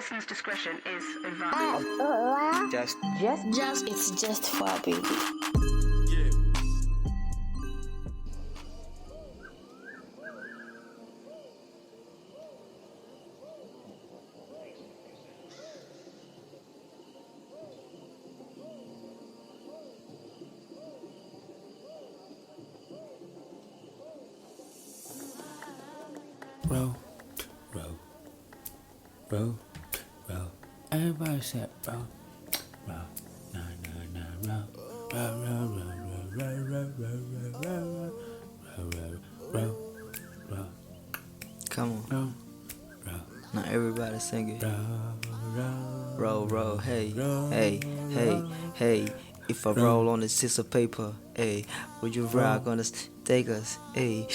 Listener's discretion is advised. It's justfwaa, baby. Roll. Everybody said roll. Nah, roll. Come on. Now everybody sing it. Roll. Hey. If I roll on a piece of paper, hey, would you rock on the stakers? Hey,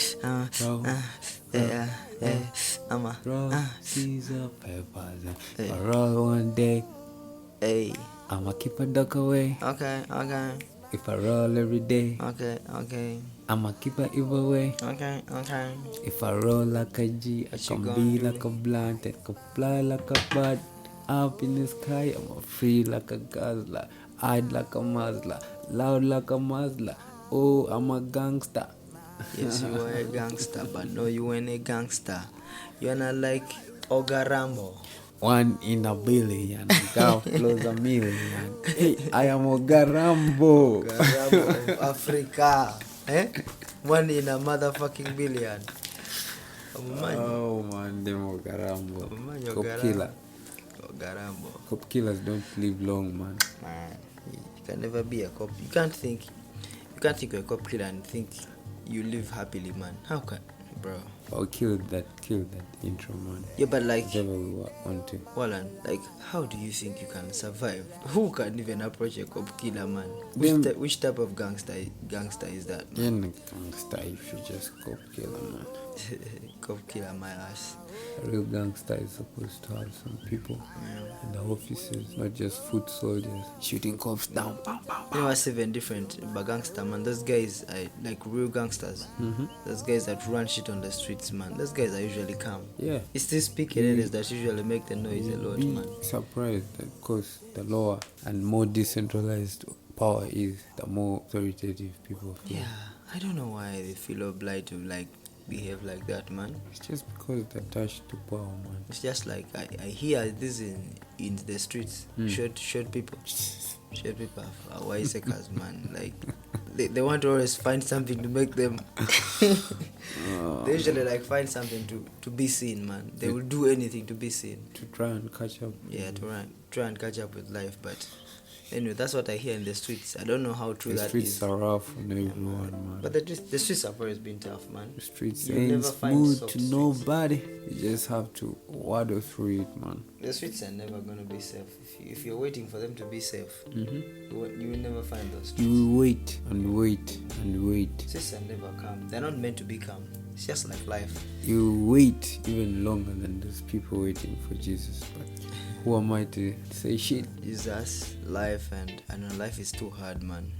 I'm a roll piece of papers. If I roll one day, hey. I'ma keep a duck away. Okay. If I roll every day, Okay. I'ma keep a evil way. Okay. If I roll like a G, I can be like a blunt, I can fly like a bird. Up in the sky, I'm free like a guzzler, eyed like a muzzler, loud like a muzzler. Oh, I'm a gangster. Yes, you are a gangster, but no, you ain't a gangster. You're not like Ogarambo. 1 in a billion, God close a million. Hey, I am Ogarambo. Ogarambo of Africa. 1 in a motherfucking billion. Oh man, them Ogarambo. Cop killer. Ogarambo. Cop killers don't live long, man. You can never be a cop. You can't think you're a cop killer and think you live happily, man. How can, bro? I'll kill that intro, man. Yeah, but like, whatever we want to. Wallan, like, how do you think you can survive? Who can even approach a cop killer, man? Which type of gangster is that, man? You're not gangster if you just cop killer, man. Cop killer, my ass. A real gangster is supposed to have some people in the offices, not just foot soldiers shooting cops down. Pow, pow, pow. You know what's even different about gangster, man? Those guys are like real gangsters. Those guys that run shit on the streets, man. Those guys are usually calm. Yeah. It's these speaking areas that usually make the noise a lot, man. Surprised that because the lower and more decentralized power is, the more authoritative people feel. Yeah, I don't know why they feel obliged to like behave like that, man. It's just because they're attached to power, man. It's just like I hear this in the streets. Short people are wiseacres, man. Like they want to always find something to make them. They usually like find something to be seen, man. They will do anything to be seen. To try and catch up. Yeah, to try and catch up with life, but. Anyway, that's what I hear in the streets. I don't know how true that is. The streets are rough on everyone, man. But the streets have always been tough, man. The streets You'll ain't never find smooth soft to streets. nobody. You just have to waddle through it, man. The streets are never going to be safe. If you're waiting for them to be safe, you will never find those streets. You will wait and wait and wait. Streets are never calm. They're not meant to be calm. It's just like life. You wait even longer than those people waiting for Jesus. But who am I to say shit? Jesus, life, and I know life is too hard, man.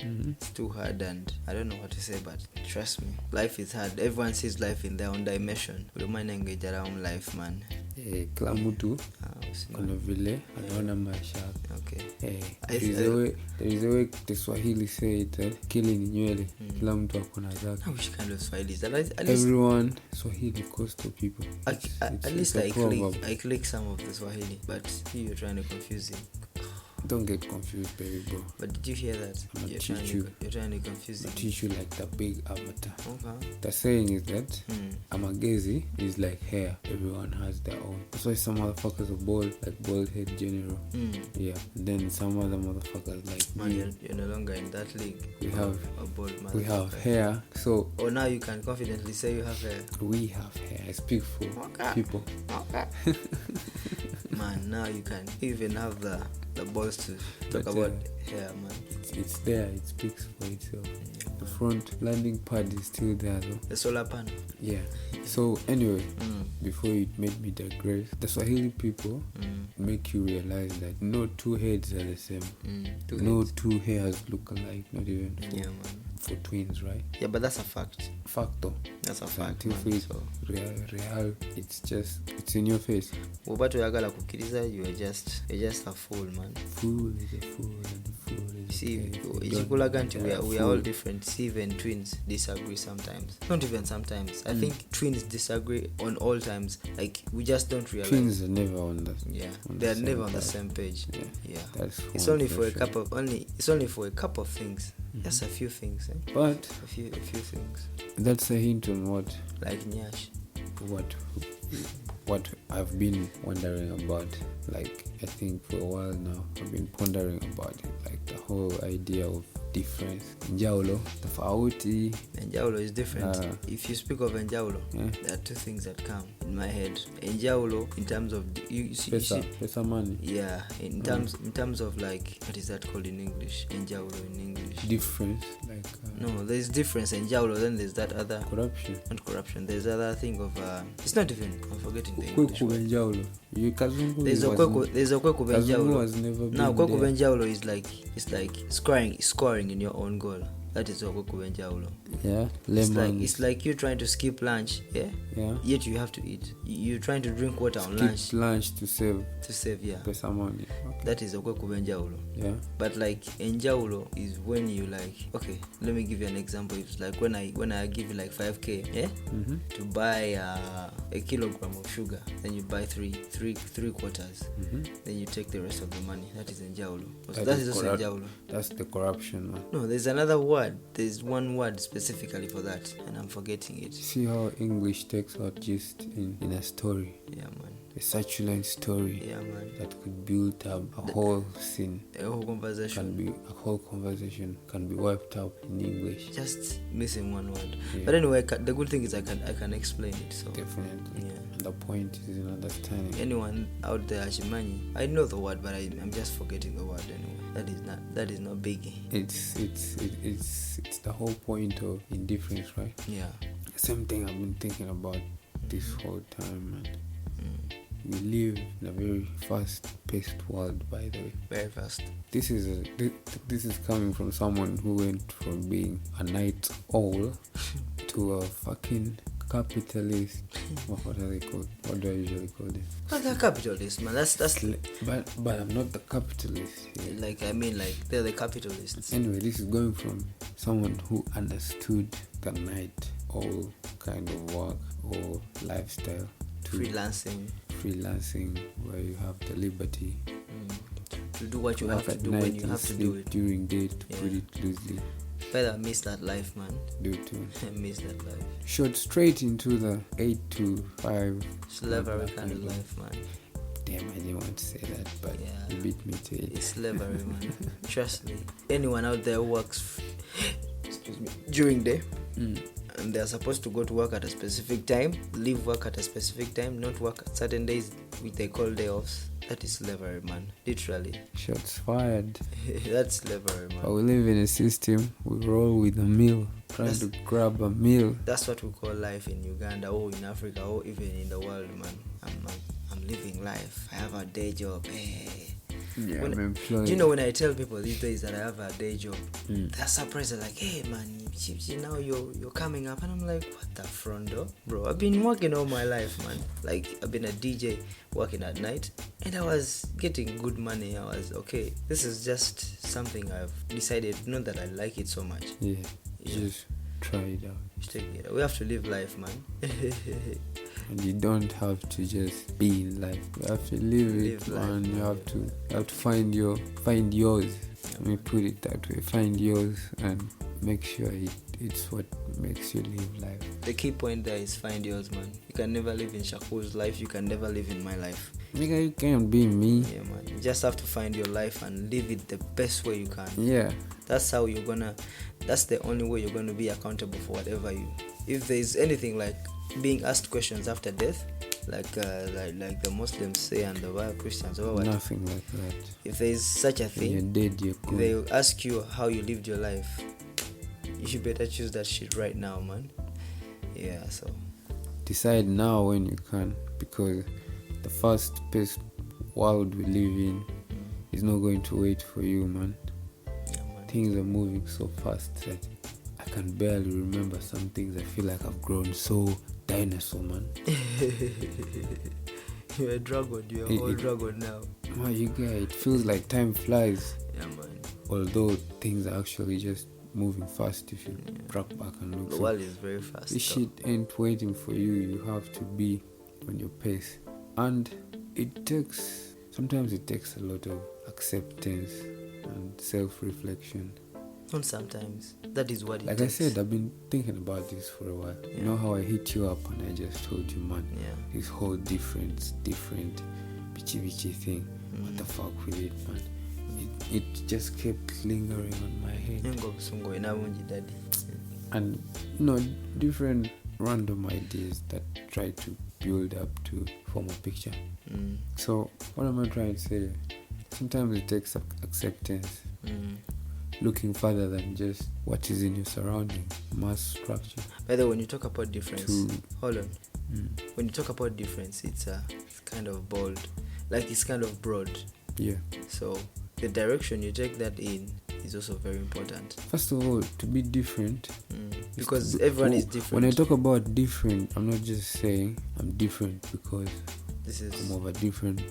It's too hard, and I don't know what to say, but trust me, life is hard. Everyone sees life in their own dimension. We don't mind engage around life, man. Kila mtu kuna vile anaona maisha. Okay. There is a way the Swahili say it, kili ni nywele. Kila mtu akona zake. Which kind of Swahili is that? At least, everyone Swahili coastal people. At least I click some of the Swahili, but you're trying to confuse him. Don't get confused, baby bro. But did you hear that? You're trying to confuse him. I'll teach you like the big avatar. Okay. The saying is that amagezi is like hair. Everyone has their own. That's why some motherfuckers are bald, like bald head general. Yeah. And then some other motherfuckers like man, you're no longer in that league. We have a bald motherfucker. We have hair. So now you can confidently say you have hair. We have hair. I speak for people. Man, now you can even have the the balls to talk But, about hair, man. It's there. It speaks for itself. The front landing pad is still there though. The solar panel. Yeah. So anyway, before it made me digress, the Swahili people make you realize that no two heads are the same. Two hairs look alike, not even for twins, right? Yeah, but that's a fact. Fact though. That's a fact. Scientific, So real, it's in your face. Ubatu yagala kukiriza, you're just a fool, man. Fool is a fool and a fool is See, a we are all different. See, even twins disagree sometimes. Not even sometimes. I think twins disagree on all times. Like, we just don't realize. Twins are never on the they're never on the same page. Yeah. That's It's only for a couple of things. Just a few things, eh? But a few things. That's a hint on what Nyash. What I've been wondering about. Like, I think for a while now I've been pondering about it, like the whole idea of difference. Njaulo, tofauti. Njaulo is different. If you speak of Njaulo, there are two things that come in my head. Njaulo, in terms of pesa money. Yeah, in terms of, like, what is that called in English? Njaulo in English. Difference, like no, there's difference in Njaulo. Then there's that other corruption. Not corruption. There's other thing of it's not even. I'm forgetting the English word. There's a kweku benjaulo. Now kweku benjaulo is like scoring in your own goal. That is kweku benjaulo. Yeah, it's like you're trying to skip lunch. Yeah. Yet you have to eat. You're trying to drink water on lunch. Skip lunch to save. Yeah. Pesa money. Okay. That is kweku benjaulo. Yeah. But like enjaulo is when you like. Okay, let me give you an example. It's like when I give you like 5k. Yeah. To buy a kilogram of sugar, then you buy three quarters. Then you take the rest of the money. That is enjaulo. That is also enjaulo. That's the corruption, man. No, there's another word. There's one word specifically for that, and I'm forgetting it. See how English takes out just in a story. Yeah, man. A succulent story. Yeah, man. That could build up a whole scene. A whole conversation. A whole conversation can be wiped out in English. Just missing one word. Yeah. But anyway, the good thing is I can explain it. So definitely. Yeah. And the point is in understanding. Anyone out there, Ashimani, I know the word, but I'm just forgetting the word anyway. That is not biggie. It's the whole point of indifference, right? Yeah. Same thing I've been thinking about this whole time, man. We live in a very fast-paced world, by the way. Very fast. This is coming from someone who went from being a night owl to a fucking capitalist. What are they called? What do I usually call them? But they're capitalists, man. That's. But I'm not the capitalist. Yeah. Like, I mean, like, they're the capitalists. Anyway, this is going from someone who understood the night owl kind of work or lifestyle to freelancing, where you have the liberty to do what you have to do when you have to do it during day, to put it loosely. Better miss that life, man. Do too. Miss that life. Shot straight into the 8 to 5 slavery kind of life, man. Damn, I didn't want to say that, but you beat me to it. It's slavery, man. Trust me. Anyone out there who works during day, and they're supposed to go to work at a specific time, leave work at a specific time, not work at certain days, which they call day offs. That is slavery, man. Literally. Shots fired. That's slavery, man. But we live in a system. We roll with a meal, trying to grab a meal. That's what we call life in Uganda or in Africa or even in the world, man. I'm living life. I have a day job. Hey. Yeah, I'm employed. Do you know when I tell people these days that I have a day job, they're surprised. They're like, "Hey, man, now you're coming up," and I'm like, "What the front door, bro? I've been working all my life, man. Like, I've been a DJ working at night, and I was getting good money. I was okay. This is just something I've decided. Not that I like it so much. Yeah. Just try it out. Take it. We have to live life, man. And you don't have to just be in life. You have to live it, man. You have to find yours. Let me put it that way. Find yours and make sure it's what makes you live life. The key point there is find yours, man. You can never live in Shakur's life. You can never live in my life. Nigga, you can't be me. Yeah, man. You just have to find your life and live it the best way you can. Yeah. That's the only way you're gonna be accountable for whatever if there's anything like being asked questions after death, like the Muslims say and the Christians or what? Nothing like that. If there is such a When you're thing, dead, you're if cool. they ask you how you lived your life, you better choose that shit right now, man. Yeah, so Decide now when you can, because the fast-paced world we live in is not going to wait for you, man. yeah, man. Things are moving so fast that I can barely remember some things. I feel like I've grown so dinosaur, man. You're a dragon. You're a whole dragon now. Man, you get it. Feels like time flies, Yeah, man. although things are actually just moving fast if you drop back and look. The So world is very fast. this though. shit ain't waiting for you. You have to be on your pace, and sometimes it takes a lot of acceptance and self-reflection. And sometimes that is what it Like takes. I said, I've been thinking about this for a while. You know how I hit you up and I just told you, man, Yeah. this whole different bitchy thing. What the fuck with it, man? It just kept lingering on my head. Ngo busungu enabungi daddy. And different random ideas that try to build up to form a picture. So what am I trying to say? Sometimes it takes acceptance, looking further than just what is in your surroundings, mass structure. By the way, when you talk about difference, hold on. Mm. When you talk about difference, it's kind of bold, like it's kind of broad. Yeah. So the direction you take that in is also very important. First of all, to be different. Because everyone is different. When I talk about different, I'm not just saying I'm different because I'm of a different.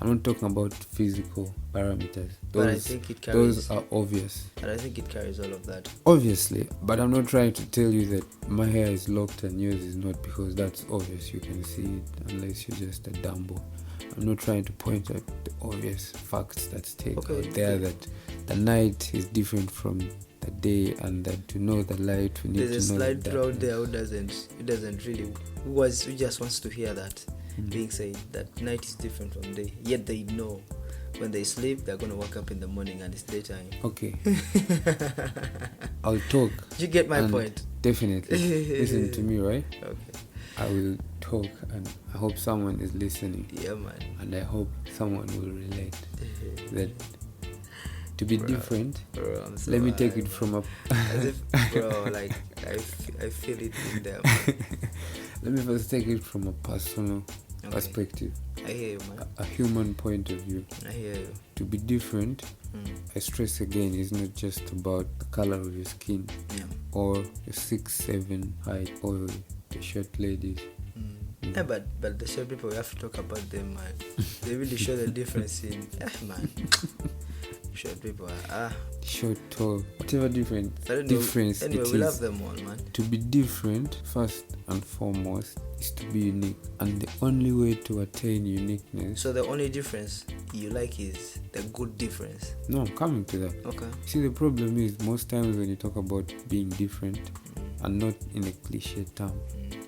I'm not talking about physical parameters. But I think it carries. Those are obvious. But I think it carries all of that. Obviously, but I'm not trying to tell you that my hair is locked and yours is not, because that's obvious. You can see it unless you're just a Dumbo. I'm not trying to point out the obvious facts that state out there that the night is different from the day, and that to know the light we need There's to a know slide the crowd there darkness. who doesn't really who just wants to hear that being said, that night is different from day. Yet they know when they sleep they're gonna wake up in the morning and it's daytime. Okay. I'll talk. You get my point? Definitely. Listen to me, right? Okay. I will talk, and I hope someone is listening. Yeah, man. And I hope someone will relate that to be different. Bro, I'm so let me high, take it man. from a As if, bro, like I feel it in there, man. let me first take it from a personal perspective, I hear you, man. a human point of view. I hear you. To be different, I stress again, is not just about the color of your skin, or your 6'7" height, or the short ladies. Yeah, but the short people, we have to talk about them, man. They really show the difference in man. Short people are short, tall, whatever difference. Anyway, it we is. love them all, man. To be different, first and foremost, is to be unique, and the only way to attain uniqueness. So the only difference you like is the good difference. No, I'm coming to that. Okay. See, the problem is most times when you talk about being different, and not in a cliche term,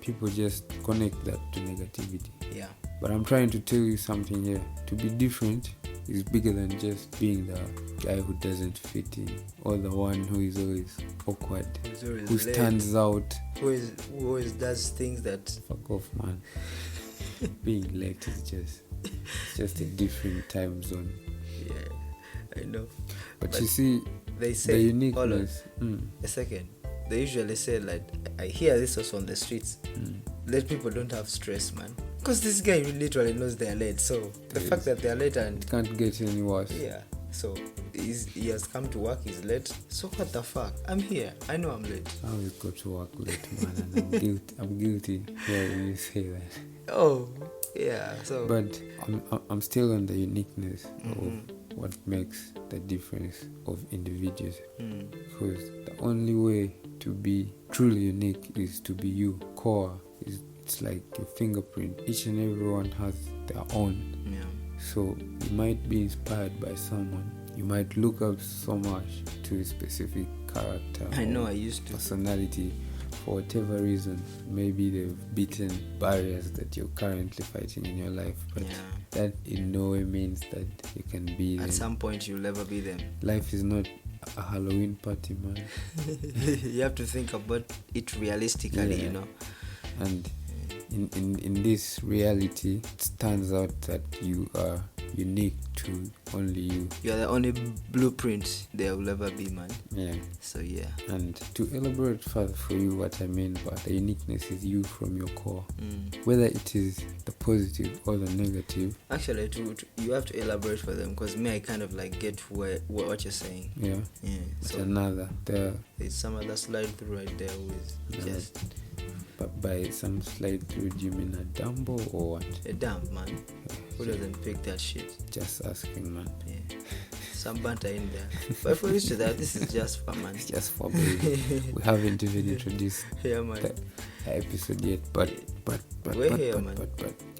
people just connect that to negativity. Yeah. But I'm trying to tell you something here. To be different is bigger than just being the guy who doesn't fit in, or the one who is always awkward, who stands out, who always does things that fuck off, man. Being late is just a different time zone. Yeah, I know. But you see, they say the uniqueness. A second. They usually say, like, I hear this also on the streets. Late people don't have stress, man. Because this guy literally knows they're late. So the fact that they're late and it can't get any worse. Yeah. So he has come to work, he's late. So what the fuck? I'm here. I know I'm late. I always go to work late, man, and I'm guilty when you say that. Oh, yeah. So But I'm still on the uniqueness of what makes the difference of individuals. Because the only way to be truly unique is to be you. Core it's like your fingerprint. Each and everyone has their own. yeah. So you might be inspired by someone. You might look up so much to a specific character. I know I used to. Personality. For whatever reason, maybe they've beaten barriers that you're currently fighting in your life, but that in no way means that you can be them. At some point you'll never be them. Life is not a Halloween party, man. You have to think about it realistically, you know. And in this reality, it turns out that you are unique to only you. You're the only blueprint there will ever be, man. Yeah. So yeah. And to elaborate further for you, what I mean by the uniqueness is you from your core. Whether it is the positive or the negative. Actually, you have to elaborate for them, because me, I kind of like get what you're saying. Yeah. So there's some other slide through right there with just. But by some slide through, do you mean a Dumbo or what? A dump, man. Who doesn't pick that shit? Just asking, man. Yeah. Some banter in there. But if we're used to that, this is just for, man. It's just for baby. We haven't even introduced the episode yet, but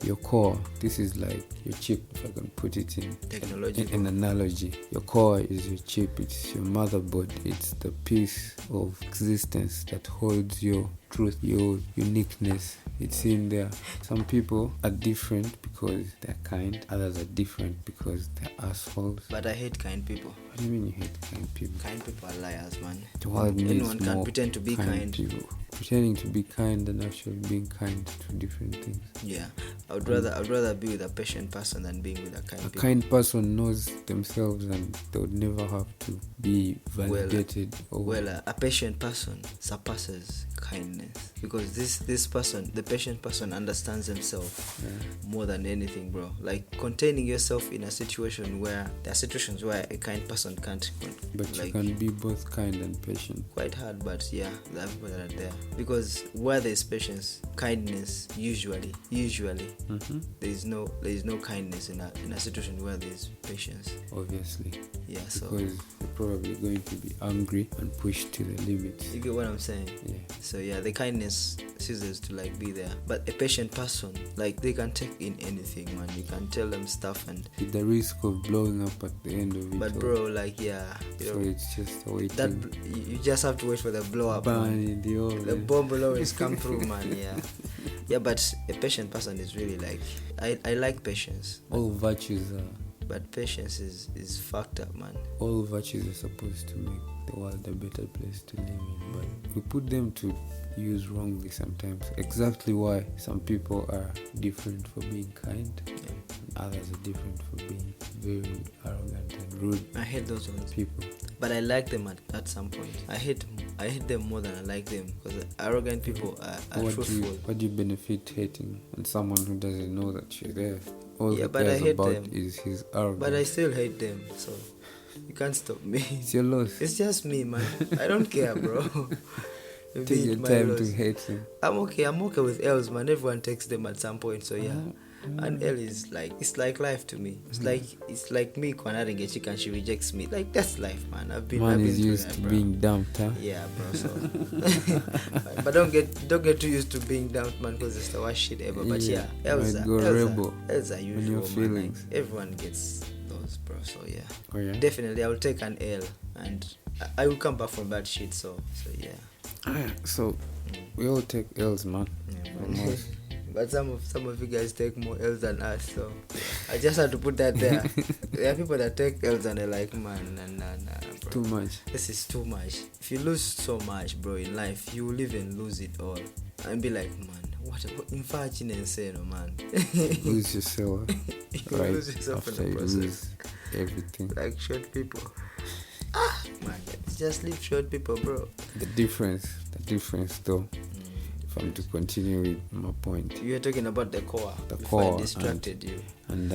your core, this is like your chip, if I can put it in technology, in analogy. Your core is your chip, it's your motherboard, it's the piece of existence that holds your truth, your uniqueness. It's in there. Some people are different because they're kind, others are different because they're assholes. But I hate kind people. What do you mean you hate kind people? Kind people are liars, man. The world needs anyone can more pretend to be kind. People. Pretending to be kind and actually being kind to different things. Yeah, I would rather be with a patient person than being with a kind people. A kind person knows themselves and they would never have to be validated. A patient person surpasses kindness, because this person, the patient person, understands himself more than anything, bro. Like containing yourself in a situation where there are situations where a kind person can't. But you can be both kind and patient. Quite hard, but yeah, there are people that are there. Because where there's patience, kindness usually there is no kindness in a situation where there's patience. Obviously. Yeah, so because you're probably going to be angry and pushed to the limits. You get what I'm saying? Yeah. So yeah, the kindness ceases to like be there. But a patient person, like they can take in anything, man. You can tell them stuff and with the risk of blowing up at the end of it. But bro, like so it's just waiting. That you just have to wait for the blow up. Burn the old. The bomb will always come through, man. Yeah, but a patient person is really like I like patience. All virtues are. But patience is fucked up, man. All virtues are supposed to make the world a better place to live in, but we put them to use wrongly sometimes. Exactly why some people are different for being kind, and others are different for being very arrogant and rude. I hate those ones. People. But I like them at some point. I hate them more than I like them, because arrogant people are truthful. What do you benefit hating on someone who doesn't know that you're there? All yeah, that but I hate about them. Is his arrogance. But I still hate them, so you can't stop me. It's your loss. It's just me, man. I don't care, bro. Take your time to hate him. I'm okay with L's, man. Everyone takes them at some point, so yeah. And L is like, it's like life to me. It's like me cornering a chick and she rejects me. Like that's life, man. I've been used to being dumped, huh? Yeah, bro. So, but don't get too used to being dumped, man, because it's the worst shit ever. But yeah, L's are usual, man. Like, everyone gets those, bro. So yeah. Oh yeah. Definitely, I will take an L and I will come back from bad shit. So yeah. So we all take L's, man. Yeah, but some of you guys take more L's than us, so I just had to put that there. There are people that take L's and they're like, man, nah, bro. Too much. This is too much. If you lose so much, bro, in life, you will even lose it all and be like, man, what in fact, man. Lose yourself. You right lose yourself after in the you process. lose everything. Like short people. Man, just leave short people, bro. The difference though. If I'm to continue with my point. You're talking about the core. The core. I distracted you. And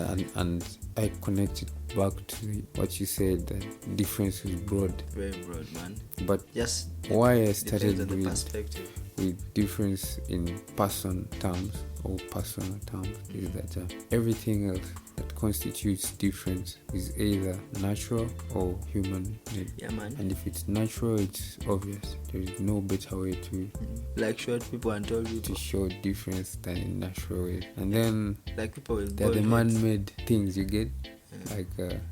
I connected back to what you said. That difference is broad. Very broad, man. But just why I started on the perspective. With difference in person terms or personal terms is that everything else that constitutes difference is either natural or human made. Yeah, man. And if it's natural, it's obvious. There is no better way to like short people and tall people to show difference than in natural way. And then like people with they're the heads. man-made things you get. Like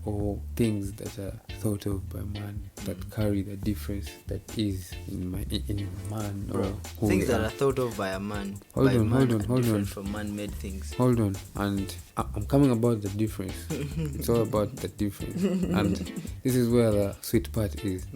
all things that are thought of by man that carry the difference that is in man. Bro, things that are thought of by a man. Hold on. Different from man-made things. Hold on. And I'm coming about the difference. It's all about the difference. And this is where the sweet part is.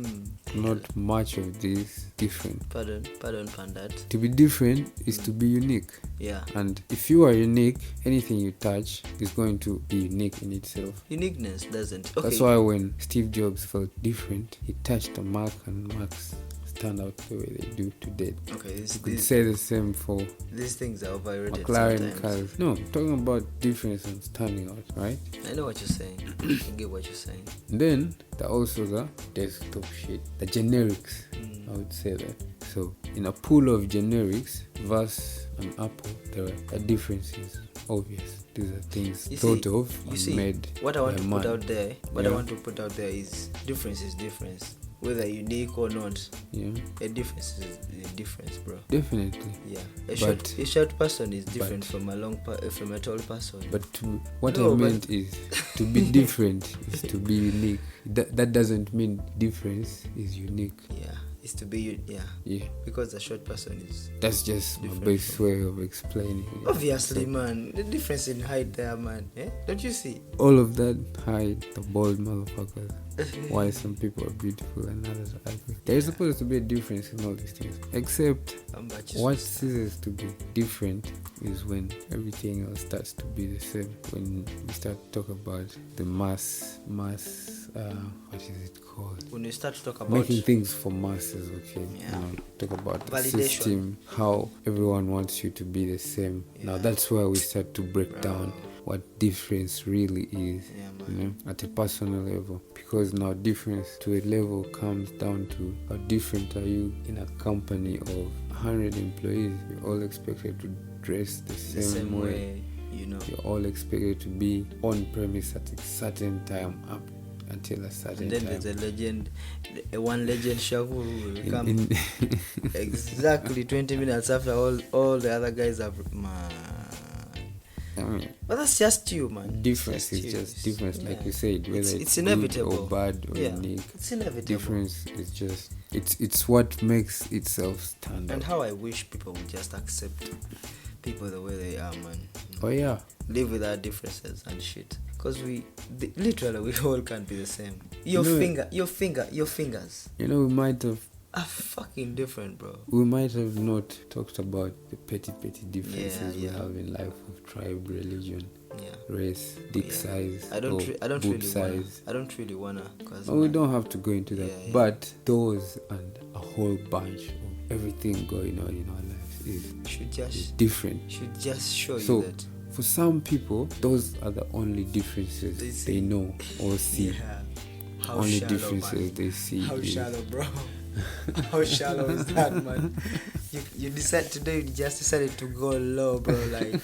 Not much of this different. Pardon, Pandat. To be different is to be unique. Yeah. And if you are unique, anything you touch is going to be unique in itself. Uniqueness doesn't. Okay. That's why when Steve Jobs felt different, he touched a Mac and Macs stand out the way they do today. Okay, you could say the same for these things are overrated. McLaren cars. No, I'm talking about difference and standing out, right? I know what you're saying. I get what you're saying. And then there are also the desktop shit, the generics. I would say that. So in a pool of generics, versus an Apple, there are differences. Obvious. These are things thought of and made. What I want to put out there, Yeah. is difference is difference. Whether unique or not, Yeah. a difference is a difference, bro. Definitely. Yeah. A short person is different from a tall person. But I meant is to be different is to be unique. That doesn't mean difference is unique. Yeah. Is to be Yeah. Because a short person is. That's just my best way of explaining it. Obviously, man, the difference in height there, man. Don't you see? All of that height, the bald motherfuckers. Why some people are beautiful and others are ugly. There is supposed to be a difference in all these things. Except what ceases to be different is when everything else starts to be the same. When we start to talk about the mass what is it called? When you start to talk about making things for masses, okay? Yeah. Talk about the Validation. system, how everyone wants you to be the same. Yeah. Now that's where we start to break down what difference really is, at a personal level. Because now difference to a level comes down to how different are you in a company of 100 employees. You're all expected to dress the same way. You're all expected to be on premise at a certain time up until a certain time. And then there's a legend, one legend Shakur will come exactly 20 minutes after all the other guys have. But that's just you, man. Difference is just difference, like you said, whether it's inevitable good or bad or unique. It's inevitable. Difference is just it's what makes itself stand out. And how I wish people would just accept people the way they are, man. Oh yeah. Live without differences and shit. Because literally we all can't be the same. Your fingers. We might have are fucking different, bro. We might have not talked about the petty differences we have in life of tribe, religion, race, dick size, I don't really wanna. We don't have to go into that. But those and a whole bunch of everything going on in our lives is different. Should just show you that. For some people, those are the only differences they know or see. How only shallow, differences man. they see. How shallow, bro. How shallow is that, man? You just decided to go low, bro. Like,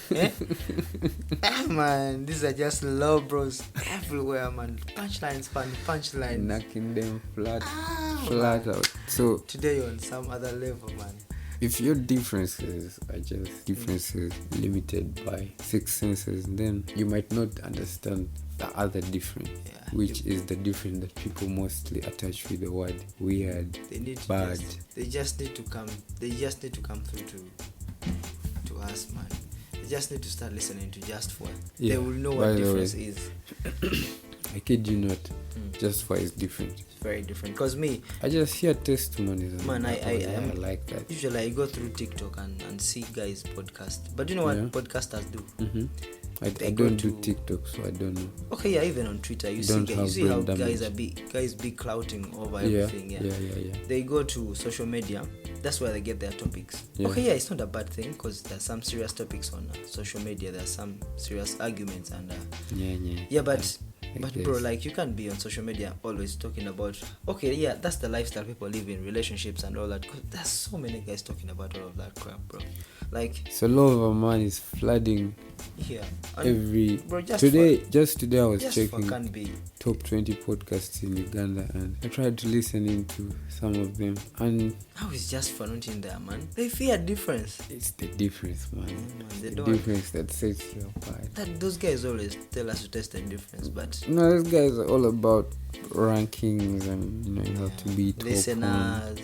man, these are just low bros everywhere, man. Punchline. Knocking them flat out. So today you're on some other level, man. If your differences are just differences limited by 6 senses, then you might not understand the other difference, which is the difference that people mostly attach with the word weird, bad. They just need to come through to us, man. They just need to start listening to JustFwaa. They will know what difference is. I kid you not. JustFwaa is different. It's very different. Because I just hear testimonies. Man, I like that. Usually I go through TikTok and see guys podcast. But you know what podcasters do? Mm-hmm. I don't do TikTok, so I don't know. Okay, yeah, even on Twitter, you see how guys be clouting over everything. Yeah. They go to social media. That's where they get their topics. Yeah. Okay, yeah, it's not a bad thing because there's some serious topics on social media. There's some serious arguments and but bro, like, you can't be on social media always talking about that's the lifestyle people live in, relationships and all that. Cause there's so many guys talking about all of that crap, bro. Like, so law of a man is flooding. Yeah. Just today I was checking top 20 podcasts in Uganda, and I tried to listen into some of them. And how is just for not in there, man? They fear difference. It's the difference, man. The difference that sets you apart. Those guys always tell us to test the difference, but no, those guys are all about rankings and you have to be top listeners.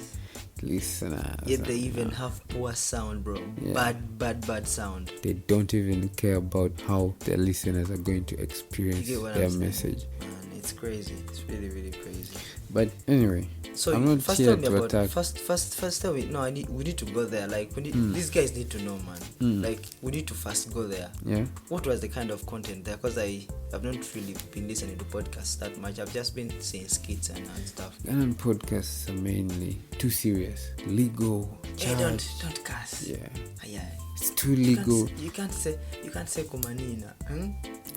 listeners. Yet they even have poor sound, bro. Yeah. Bad sound. They don't even care about how their listeners are going to experience their message. Man, it's crazy. It's really, really crazy. But anyway, so I'm not first here tell me to about attack. first tell me. No, we need to go there. Like these guys need to know, man. Like we need to first go there. Yeah. What was the kind of content there? Because I have not really been listening to podcasts that much. I've just been seeing skits and stuff. And podcasts are mainly too serious, legal. Hey, don't cuss. Yeah. Yeah. It's too legal. You can't say kumanina.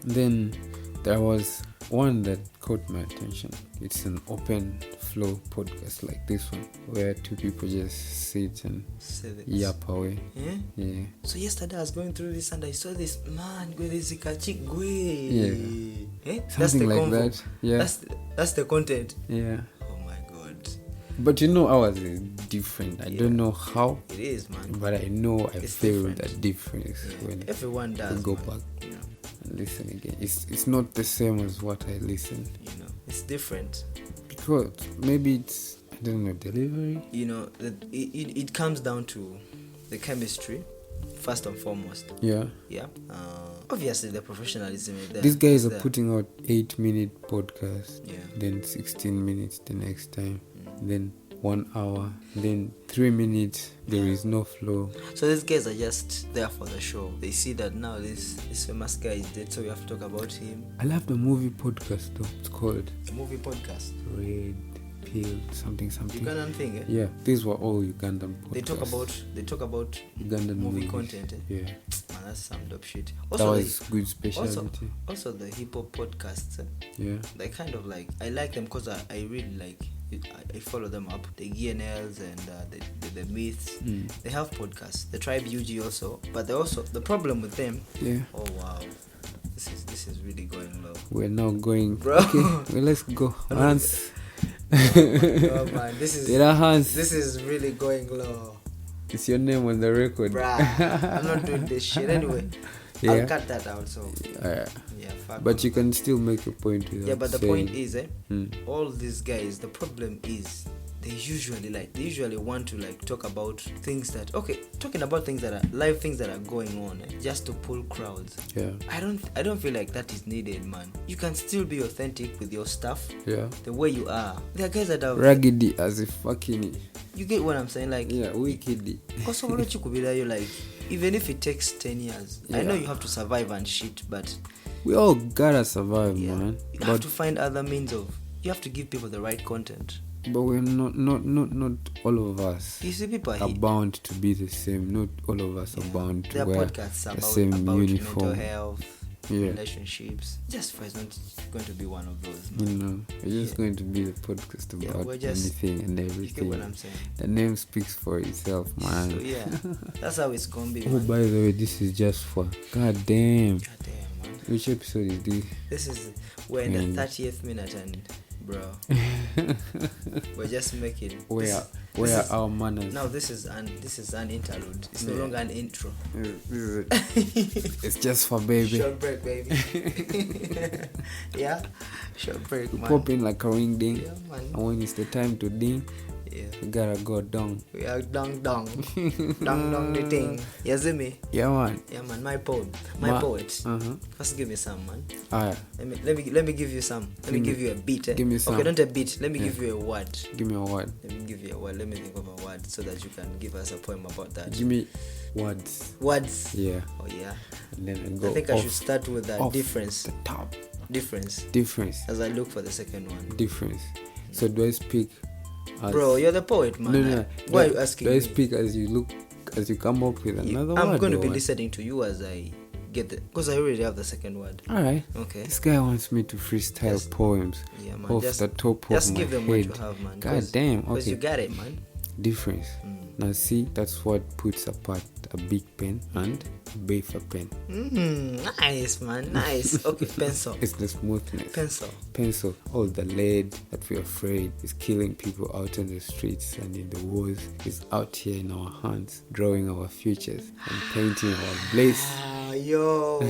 Then there was one that caught my attention. It's an open flow podcast like this one, where two people just sit and yap away. Yeah. So yesterday I was going through this and I saw this man go this chick go. Yeah. That's the Something like convo. that. Yeah. That's the content. Yeah. Oh my god. But ours is different. I don't know how. It is, man. But I know It's feel different. that difference when Everyone does. I go man. back and listen again. It's not the same as what I listen. It's different. Because maybe it's, I don't know, delivery. It comes down to the chemistry first and foremost. Yeah. Obviously the professionalism is there. These guys are putting out 8-minute podcasts. Yeah. Then 16 minutes the next time. Then 1 hour. Then 3 minutes. There is no flow. So these guys are just there for the show. They see that now this famous guy is dead, so we have to talk about him. I love the movie podcast though. It's called A movie podcast. Red Pill something. Ugandan thing, eh? Yeah, these were all Ugandan podcasts. They talk about Ugandan movie movies. content, eh? Yeah. Man, that's some dope shit. That was good specialty. Also the hip hop podcasts, eh? Yeah. They kind of like, I like them because I really like I follow them up. The GNLs and the Myths. They have podcasts. The Tribe UG also, but they also, the problem with them. Yeah. Oh wow, this is really going low. We're now going. Bro. Okay, well, let's go. Hans. Oh man, this Hans. is really going low. It's your name on the record. Bruh, I'm not doing this shit anyway. Yeah. I'll cut that out. So fuck. But you can still make a point with that. Yeah, but the point is, all these guys, the problem is they usually want to like talk about things that talking about things that are live, things that are going on, just to pull crowds. Yeah. I don't feel like that is needed, man. You can still be authentic with your stuff. Yeah. The way you are. There are guys that are raggedy as if fucking. You get what I'm saying? Like, yeah, wickedy. Also, why don't you could be there? You like, even if it takes 10 years, I know you have to survive and shit, but we all gotta survive, man. You have to find other means of. You have to give people the right content. But we're not all of us. You see, people are bound to be the same. Not all of us are bound to wear the same uniform. Mental health, relationships. Justfwaa is not going to be one of those. We're just going to be the podcast about anything and everything. You get what I'm saying? The name speaks for itself, man. So that's how it's gonna be. Oh, man. By the way, this is Justfwaa. God damn, man. Which episode is this? This is we're in the 30th minute and. Bro, we're just making. Where are our manners? Now this is an interlude. It's no longer an intro. It's just for baby. Short break, baby. Yeah, short break. Man. Pop in like a ring ding. Yeah, man. And when it's the time to ding, you gotta go down. We are dong the thing. You see me? Yeah, man. Yeah, man. My poet. First, give me some, man. Alright. Let me give you some. Let me give you a beat. Give me some. Okay, not a beat. Let me give you a word. Give me a word. Let me give you a word. Let me think of a word so that you can give us a poem about that. Give me words. Words. Yeah. Oh yeah. And then I go. I think I should start with that difference. The top. Difference. As I look for the second one. Difference. So do I speak? Bro, you're the poet, man. No. Why are you asking me? Do I speak as you come up with another word? I'm going to be listening to you as I get because I already have the second word. Alright. Okay. This guy wants me to freestyle poems off the top of my head. Just give them what you have, man. God damn. Okay. Because you got it, man. Difference. Now see, that's what puts apart a big pen and a Bafer pen. Nice, man. Nice. Okay, pencil. It's the smoothness. Pencil. All the lead that we're afraid is killing people out on the streets and in the wars is out here in our hands, drawing our futures and painting our place. Yo,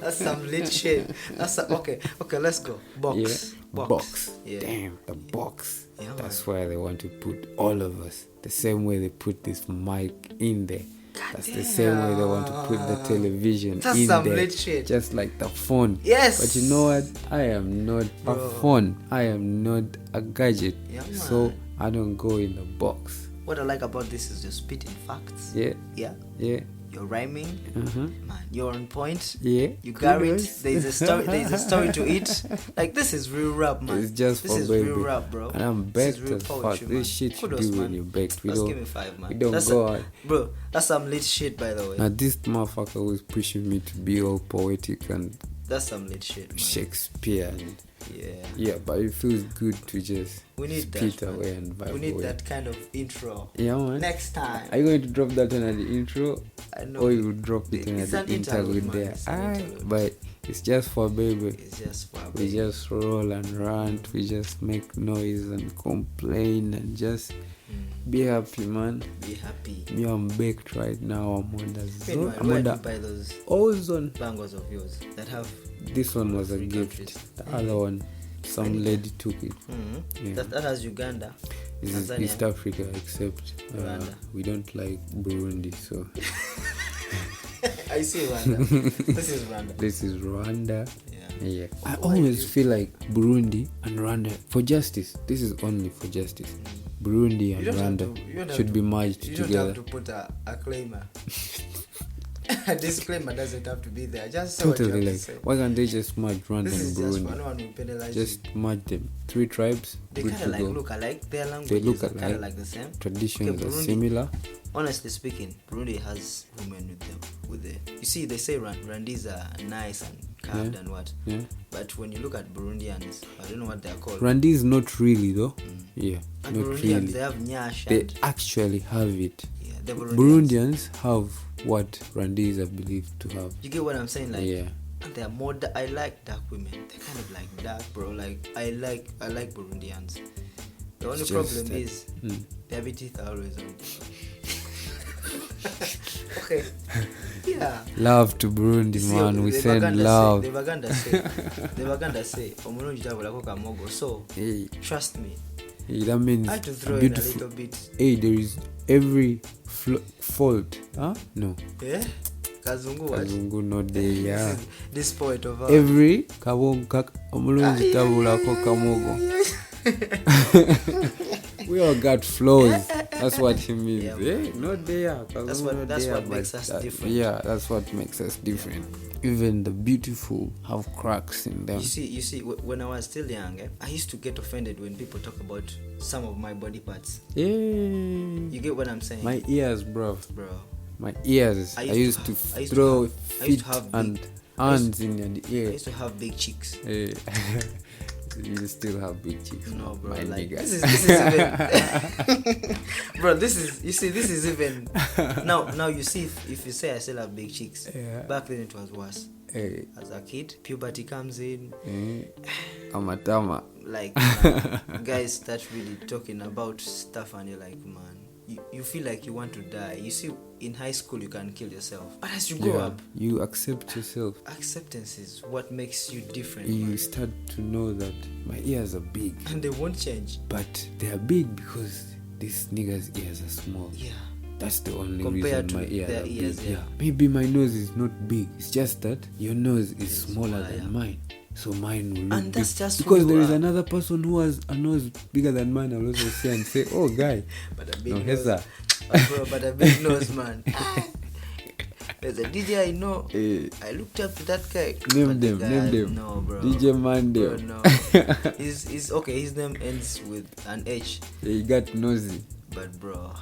that's some lit shit. Okay, let's go. Box. Yeah. Box. Yeah. Damn, the box. Yeah, That's where they want to put all of us. The same way they put this mic in there. That's the same way they want to put the television That's in some there. lit shit. Just like the phone. Yes. But you know what? I am not a phone. I am not a gadget. Yeah, man. So I don't go in the box. What I like about this is you're spitting facts. Yeah. Yeah. Yeah. You're rhyming. Mhm. Man, you're on point. Yeah. You got it. Kudos. There's a story to it. Like, this is real rap, man. It's just this for is baby. real rap, bro. And I'm This is baked real as fuck. poetry, man. This shit you Kudos, do when man. you're baked. Let's give me 5, man. We don't That's go out. Bro, that's some lit shit, by the way. Now this motherfucker was pushing me to be all poetic and That's some lit shit, man. Shakespeare and Yeah. but it feels good to just We need spit that, man. away and vibe We need away. that kind of intro. Yeah, man. Next time. Are you going to drop that one at the intro? I know. Or you will drop it in at It's the an interlude, interlude man. there? It's an Alright, interlude. but it's just for baby. It's just for We just roll and rant. We just make noise and complain and just be happy, man. be happy. Me, I'm baked right now. I'm on the zone. Meanwhile, I'm where on do you the buy those ozone. bangles of yours that have This one was a Free gift. countries. The other one, some lady took it. Yeah. that has Uganda, This is Tanzania, East Africa, except Rwanda. we don't like Burundi, so I see Rwanda. This is Rwanda. this is Rwanda. Yeah. Yeah, I always feel like Burundi and Rwanda for justice. This is only for justice. Burundi and You don't have Rwanda to- you don't have should to- be merged You don't together. have to put a claimer. A disclaimer doesn't have to be there. Just say what you Totally, have like to say. why can't they just merge Rwanda This and is just Burundi? one who penalize you. Just merge them. 3 tribes, They good kind to of like go. look alike. Their They languages look are kind alike. of like the same. Traditions Okay, are Burundi- similar. Honestly speaking, Burundi has women with the. You see, they say Rwandese are nice and carved and what. Yeah. But when you look at Burundians, I don't know what they are called. Rwanda is not really though. Yeah, And not Burundians, really. they have nyash They and actually have it. yeah, the Burundians have what Rwandese are believed to have. You get what I'm saying? Like, Yeah. and they are more. I like dark women. They're kind of like dark, bro. Like I like Burundians. The only It's problem just is their teeth are always on. Okay. Yeah. Love to Burundi, See, man. We the send Baganda love. Say, the Baganda say, "Omulungi tabulako kamogo." So Hey, trust me. hey, that means I had to throw beautiful. in a little bit. Hey, there is every fault. Huh? No. Yeah. Kazungu what? Kazungu no day, yeah. This poet of ours. Every kabongo omulungi tabulako kamogo. We all got flaws. That's what he means. Yeah, Eh? Not there. That's what makes us different. Yeah, that's what makes us different. Even the beautiful have cracks in them. You see, when I was still young, I used to get offended when people talk about some of my body parts. Yeah. You get what I'm saying? My ears, bro. My ears. I I used to I used to throw have- I used feet to have and big- hands in your I ear. used to have big cheeks. Eh. You still have big cheeks. No, bro. my Like nigga. this is even, bro. This is even now. You see, if you say I still have big cheeks, Yeah. back then it was worse. Eh, As a kid, puberty comes in. Amatama. Like guys start really talking about stuff, and you're like, man, you feel like you want to die. You see, in high school you can kill yourself, but as you grow up, You accept yourself. acceptance is what makes you different, You man. start to know that my ears are big, And they won't change. but they are big because this nigga's ears are small. Yeah. That's the only Compared reason my to ears their are ears, big. yeah. Maybe my nose is not big. It's just that your nose is smaller smaller, than yeah. mine. So mine will look And that's big. just who because you there is are. another person who has a nose bigger than mine. I'll also say and say, oh guy. But a big No, nose. Heza. Bro, but a big nose, man. There's a DJ I know. Eh, I looked up to that guy. Name but the them, guy, name them. No, bro. DJ Mandem. Bro, no. He's okay. His name ends with an H. He got nosy. But bro,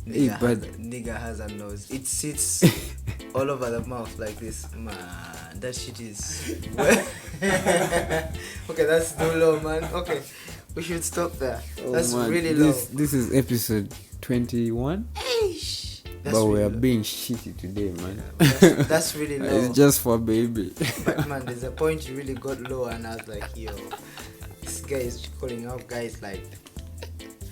Hey, nigga has a nose. It sits all over the mouth like this. Man, that shit is. Okay, that's too low, man. Okay, we should stop there. Oh, That's man. really low. This is episode 21. Eish. That's But we really are low. being shitty today, man. That's really low. It's just for baby. But man, there's a point you really got low, and I was like, yo, this guy is calling out guys like,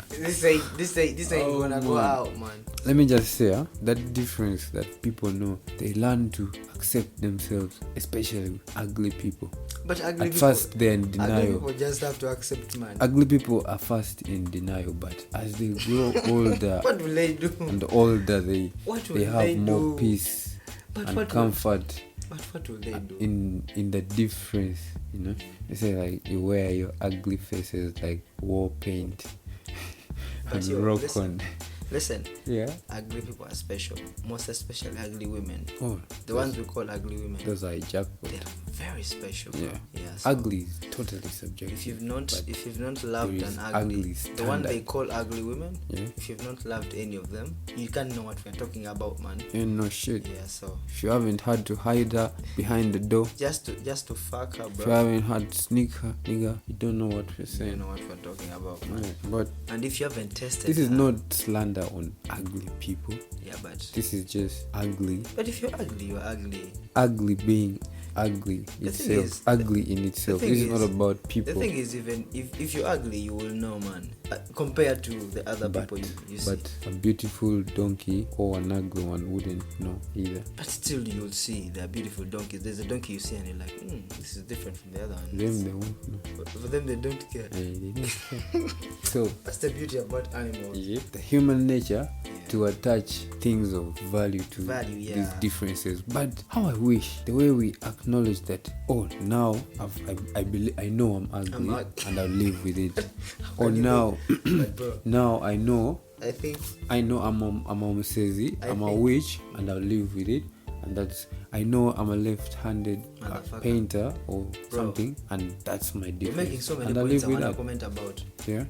this ain't man. gonna go out, man. Let me just say that difference that people know, they learn to accept themselves, especially ugly people. But ugly At people, first, they're in ugly denial. people just have to accept, man. Ugly people are first in denial, but as they grow older What will they do? and older, they What have will more do? peace But and what comfort what will they do? in the difference. They say like you wear your ugly faces like war paint But and yo, rock listen. on. Listen, Yeah. ugly people are special, most especially ugly women. Oh, The ones we call ugly women, those are jackpot. they are very special. Yeah. So Ugly is totally subjective. if you've not but loved there is an ugly, the one standard. they call ugly women, Yeah. if you've not loved any of them, you can't know what we're talking about, man. You know shit. Yeah, so If you haven't had to hide her behind the door, just to fuck her, if you bro. haven't had to sneak her, nigga, you don't know what we're You saying. know what we're talking about, man. Yeah, but And if you haven't tested this is her- not slander on ugly people. yeah, but This is just ugly. if you're ugly, you're ugly. Ugly being ugly The thing itself. is- Ugly in itself. thing This is is- not about The people. thing is, even if you're ugly, you will know, man. Compared to the other But, people you see. but a beautiful donkey or an ugly one wouldn't know either. But still, you'll see they're beautiful donkeys. There's a donkey you see and you're like, this is different from the other one. Them they won't know. But for them, they don't care. Hey, they don't care. So That's the beauty about animals. the human nature Yeah. to attach things of value to Value, these yeah. differences. But how I wish the way we acknowledge that. Oh, now I believe I know I'm ugly and I'll live with it. Or Can you now, But bro, now I know I think I'm a Musezi, I'm a think- witch, and I'll live with it. And that's I know I'm a left-handed Motherfucker. painter or Bro. something, and that's my you're difference. making so many and I'll points live I with want to that. comment about. Yeah.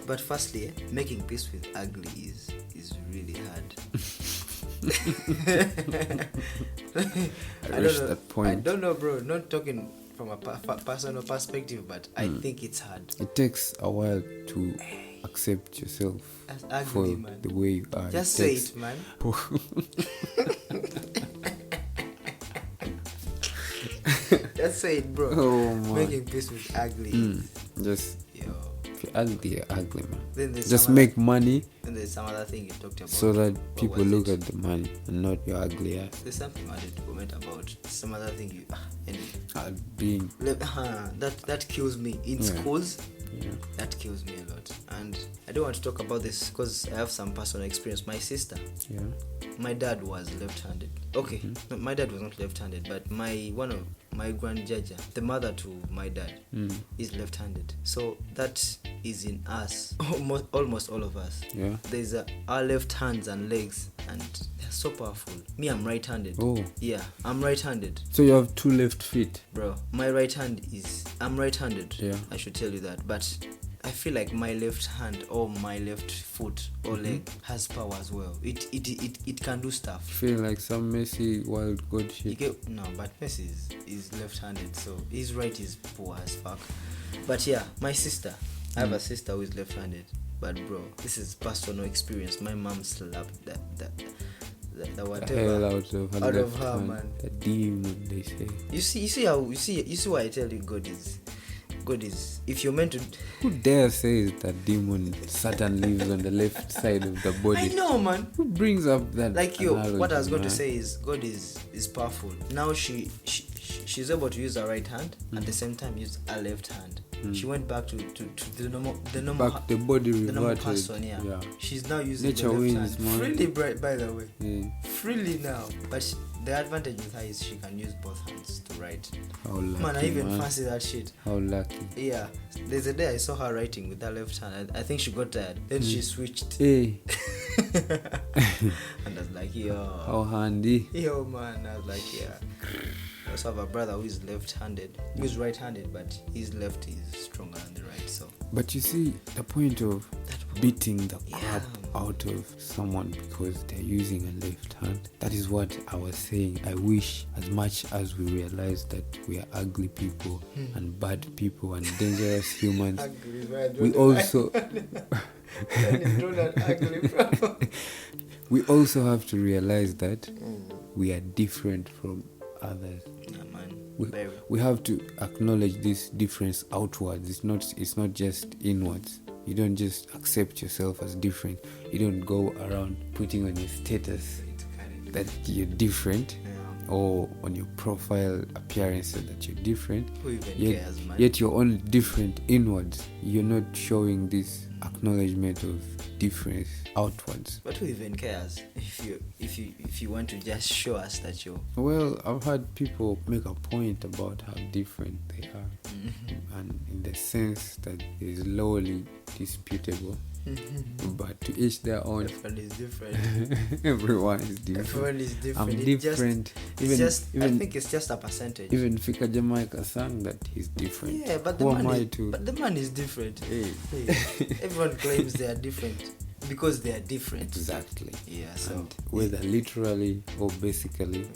But firstly, making peace with ugly is really hard. I reached that point. I don't know, bro. Not talking from a personal perspective, but I think it's hard. It takes a while to accept yourself As for ugly, man. the way you are. Just say takes- it, man. Just say it, bro. Oh my. Making peace with ugly. Just Yo. if you're ugly, you're ugly, man. Then there's Just some make money Then there's some other thing you talked about. so that What people was look it? at the money and not your ugly ass. There's something I wanted to comment about. Some other thing you. Anyway. Being That kills me in Yeah. schools. yeah. That kills me a lot, and I don't want to talk about this because I have some personal experience. My sister, Yeah. my dad was left-handed. Okay, no, my dad was not left-handed, but one of my grandjaja, the mother to my dad, is left-handed. So that is in us, almost all of us. Yeah. There's our left hands and legs, and they're so powerful. Me, I'm right-handed. Oh. Yeah, I'm right-handed. So you have 2 left feet. Bro, my right hand I'm right-handed. Yeah. I should tell you that, but I feel like my left hand or my left foot or leg has power as well. It can do stuff. Feel like some messy wild god You shit. get no, but Messi is left-handed, so his right is poor as fuck. But yeah, my sister, I have a sister who is left-handed. But bro, this is personal experience. My mom slapped the The whatever hell out of her, out left of her, hand. man. The demon, they say. You see why I tell you God is. If you're meant to. Who dare says that demon Satan lives on the left side of the body? I know, man. Who brings up that? Like yo, analogy, what I was going to man? say is God is powerful. Now she's able to use her right hand at the same time use her left hand. She went back to the normal Back the body the normal reverted. person. Yeah. She's now using Nature the left wins, hand man. freely. By the way, Yeah. freely now. But the advantage with her is she can use both hands to write. How lucky, Man, I even man. fancy that shit. How lucky. Yeah, there's a day I saw her writing with her left hand. I think she got tired. Then she switched. Hey, And I was like, yo. how handy. Yo, man, I was like, yeah. I also have a brother who is left-handed. He's right-handed, but his left is stronger than the right. So But you see, the point of beating the Yeah. crap out of someone because they're using a left hand, that is what I was saying. I wish, as much as we realize that we are ugly people and bad people and dangerous humans, we also we also have to realize that we are different from others. yeah, man. We have to acknowledge this difference outwards. It's not just inwards. You don't just accept yourself as different. You don't go around putting on your status that you're different or on your profile appearance that you're different. Who even Yet, cares, man? yet you're only different inwards. You're not showing this acknowledgement of difference outwards. But who even cares if you want to just show us that you're... Well, I've had people make a point about how different they are, and in the sense that is lowly disputable. But to each their own. Everyone is different. Everyone is different. Everyone is different. I'm different. I think it's just a percentage. Even Fika Jamaica sang that he's different. Yeah, but the man is different. Hey. Everyone claims they are different because they are different. Exactly. Yeah. So and whether literally or basically,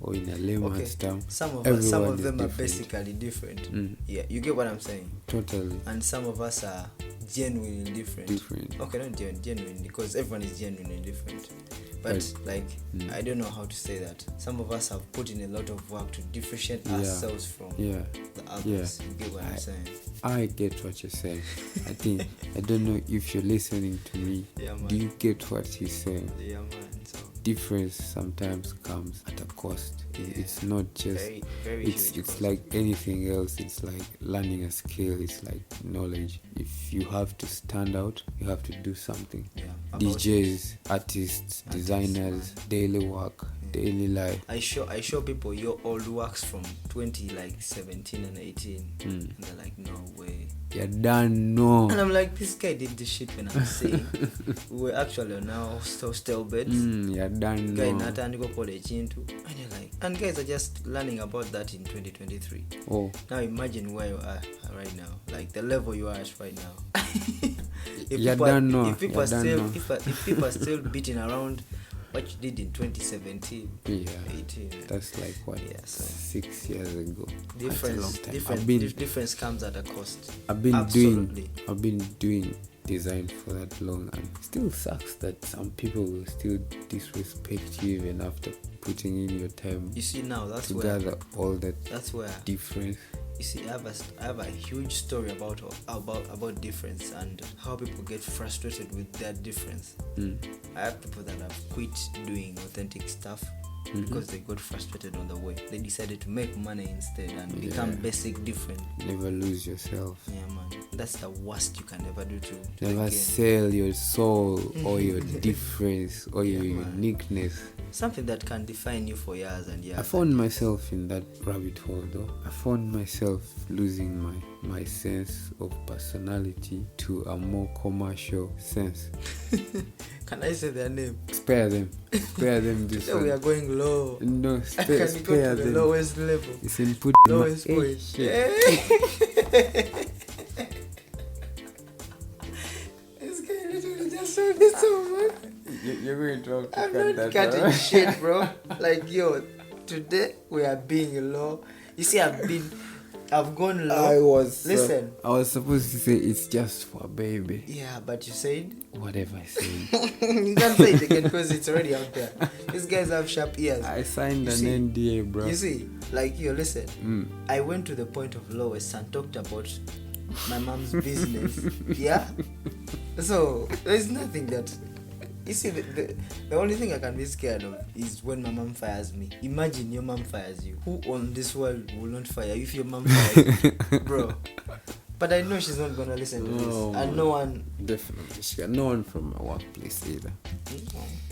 or in a layman's term, some of them are basically different. Yeah, you get what I'm saying? Totally. And some of us are genuinely different. Okay, not genuine, because everyone is genuinely different. But I don't know how to say that. Some of us have put in a lot of work to differentiate ourselves from the others. You get what I'm saying? I get what you're saying. I don't know if you're listening to me. Yeah, man. Do you get what he's saying? Yeah, man. So difference sometimes comes at a cost. It's not just very it's like anything else. It's like learning a skill. It's like knowledge. If you have to stand out, you have to do something. DJs, artists, designers, daily work, daily life. I show people your old works from 2017 and 18 and they're like, no way, you're done. No. And I'm like, this guy did this shit when I'm saying we were actually on our hostel beds. You're done. Guy No. Nathan go for the chintu, and you're like, and guys are just learning about that in 2023. Now imagine where you are right now, like the level you are at right now. If people are still beating around what you did in 2017, 18. That's like what? 6 years ago. Difference comes at a cost. I've been doing design for that long, and it still sucks that some people will still disrespect you even after putting in your time. You see, now that's gather all that. That's where difference. You see, I have a huge story about difference and how people get frustrated with that difference. I have people that have quit doing authentic stuff because they got frustrated on the way. They decided to make money instead and become basic different. Never lose yourself. Yeah, man. That's the worst you can ever do to never sell your soul or your difference or your uniqueness. Something that can define you for years and years. I found myself in that rabbit hole though. I found myself losing my sense of personality to a more commercial sense. Can I say their name? Spare them this one. We are going low. No, spare them. Can you go to the lowest level? It's input lowest point. This guy literally just said this over. You're going to have to I'm cut not that cutting out. shit, bro. Like, yo, today we are being low. You see, I've gone low. Listen. I was supposed to say it's just for a baby. Yeah, but you said whatever I said. You can't say it again because it's already out there. These guys have sharp ears. I signed an NDA, bro. You see, like, yo, listen. I went to the point of lowest and talked about my mom's business. Yeah. So there's nothing that. You see, the only thing I can be scared of is when my mom fires me. Imagine your mom fires you. Who on this world will not fire you if your mom fires you? Bro. But I know she's not going to listen to this. And no one... Definitely. She got no one from my workplace either.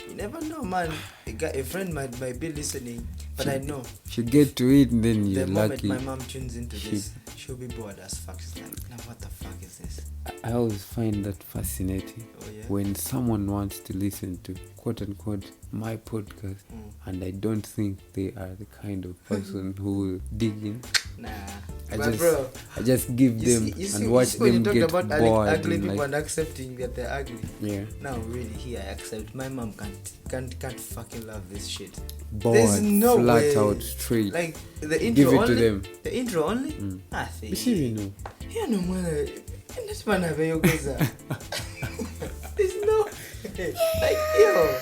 You never know, man. A friend might be listening. But I know. She'll get to it and then you're lucky. The moment my mom tunes into this, she'll be bored as fuck. She's like, now what the fuck is this? I always find that fascinating. When someone wants to listen to quote unquote my podcast and I don't think they are the kind of person who will dig in. Nah. I just give them and watch them get bored. Ugly people and accepting that they're ugly. Yeah. Now really here I accept. My mom can't fucking love this shit. Bored, there's no flat way. out straight. Like the intro give it only, to them. The intro only? Nothing. You know. Yeah, no man. This man have a there's no like yo.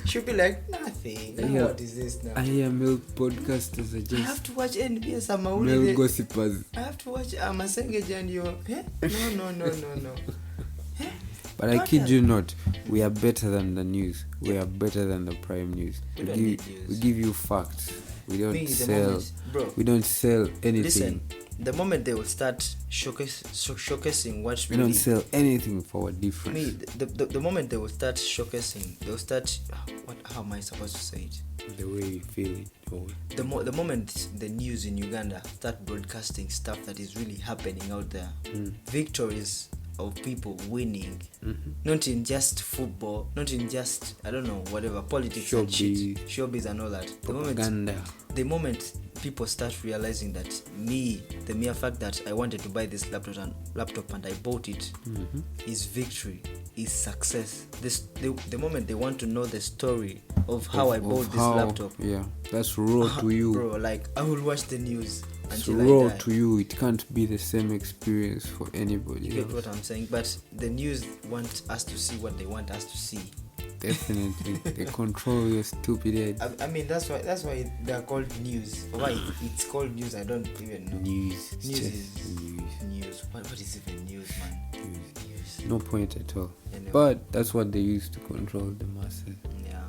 She'll be like nothing. Now what is this now? I hear milk podcasters are just. I have to watch NBS milk gossipers. I have to watch Amasengeji and you. No. But I kid you not, we are better than the news. We are better than the prime news. We give you facts. We don't Me, the sell. moment, bro. We don't sell anything. Listen, the moment they will start showcasing what We really, don't sell anything for our difference. me, the moment they will start showcasing, they'll start. How am I supposed to say it? The way you feel it. Or The moment the news in Uganda start broadcasting stuff that is really happening out there, victories of people winning, not in just football, not in just, I don't know, whatever, politics and shit, showbiz and all that. propaganda. The moment people start realizing that the mere fact that I wanted to buy this laptop and I bought it is victory, is success. The moment they want to know the story of how I bought this laptop. Yeah, that's raw to you. Bro, like I will watch the news It's until raw I die. to you. It can't be the same experience for anybody You get else. what I'm saying? But the news want us to see what they want us to see. Definitely. They control your stupid head. I mean that's why they're called news. Why it's called news, I don't even know. News. It's News just is news. What is even news, man? News. No point at all. Anyway. But that's what they use to control the masses. Yeah.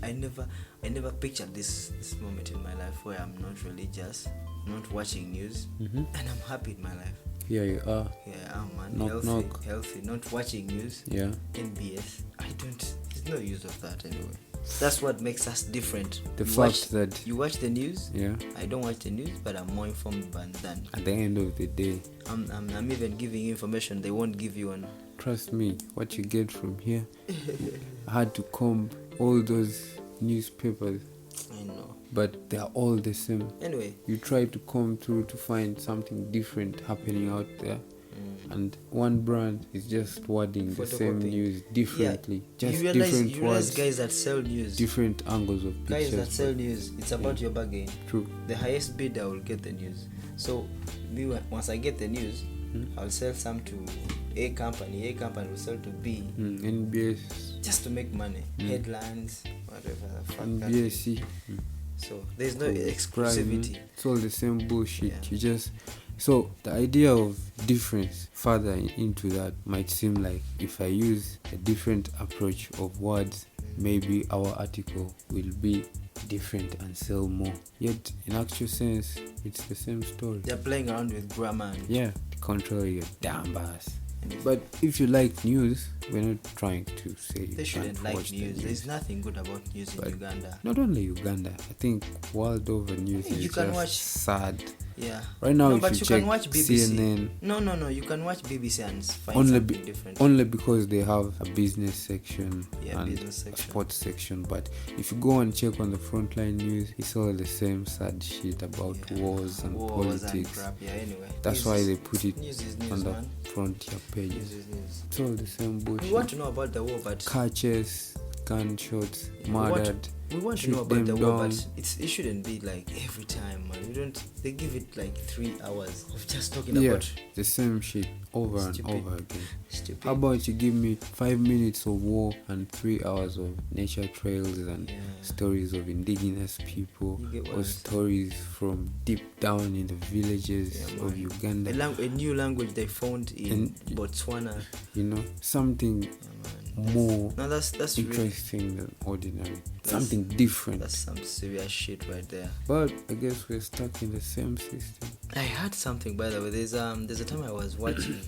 I never pictured this moment in my life where I'm not religious, not watching news, and I'm happy in my life. Here you are. Yeah, I'm man, Knock, knock. healthy, not watching news. Yeah. NBS. There's no use of that anyway. That's what makes us different. The fact that you watch the news. Yeah. I don't watch the news, but I'm more informed than. At the end of the day, I'm even giving you information they won't give you on. trust me, what you get from here, I had to comb all those newspapers, I know. but they are all the same. Anyway. You try to comb through to find something different happening out there, and one brand is just wording the same Photocopy. news differently. Just you realize different words, guys that sell news, different angles of pictures. guys that sell news, it's about your bargain. True. The highest bidder will get the news. So once I get the news, I'll sell some to A company will sell to B, NBS, just to make money. Headlines, whatever the fuck that is. NBSC. So there's no Subscribe, exclusivity. It's all the same bullshit. Yeah. You just so the idea of difference further into that might seem like if I use a different approach of words, maybe our article will be different and sell more. Yet in actual sense, it's the same story. They're playing around with grammar. Yeah, to control your damn ass. But if you like news, we're not trying to say you They shouldn't can't like watch the news. There's nothing good about news in Uganda. Not only Uganda, I think world over news You is can just watch- sad. Yeah. Right now, no, if but you you check can watch BBC. CNN, No. You can watch BBC and find only something different. only because they have a business section Yeah, and business a section. sports section. But if you go and check on the frontline news, it's all the same sad shit about wars and Wars politics. and crap. Yeah. Anyway. That's News why is- they put it news is news, on the man. frontier pages. News is news. It's all the same bullshit. We want to know about the war, but Car chase, gunshots, we want- murdered. we want to shoot know about the them war, down. but it shouldn't be like every time, man. We don't. They give it like 3 hours of just talking Yeah, about the same shit over Stupid. and over again. stupid. How about you give me 5 minutes of war and 3 hours of nature trails and Yeah. stories of indigenous people, You get what or I'm saying? stories from deep down in the villages Yeah, of man. Uganda? a new language they found in And- Botswana. You know, something Yeah, man. more No, that's really, interesting than ordinary. Something different. that's some serious shit right there. But I guess we're stuck in the same system. I heard something, by the way. There's a time I was watching.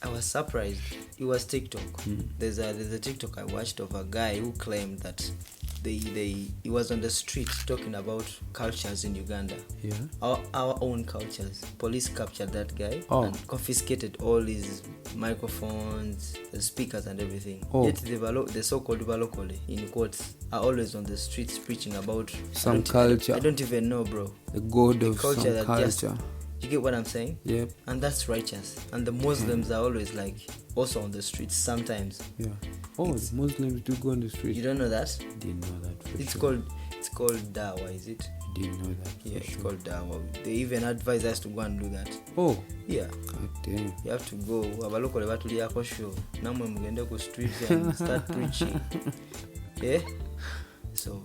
I was surprised. It was TikTok. There's a TikTok I watched of a guy who claimed that he was on the street talking about cultures in Uganda. Yeah. Our own cultures. Police captured that guy Oh. and confiscated all his microphones, the speakers and everything. Oh. Yet the so-called Balokole, in quotes, are always on the streets preaching about Some culture. I don't even know, bro. The god The of culture some that culture. You get what I'm saying? Yep. And that's righteous. And the Muslims are always like also on the streets sometimes. Yeah. Oh, the Muslims do go on the street. You don't know that? Didn't know that for It's sure. called dawa, is it? Didn't know that for Yeah, it's sure. called dawa. They even advise us to go and do that. Oh, Yeah. god damn. You have to go. Abalokole batuliyako show. Namwe mugende ku street and start preaching. Yeah. So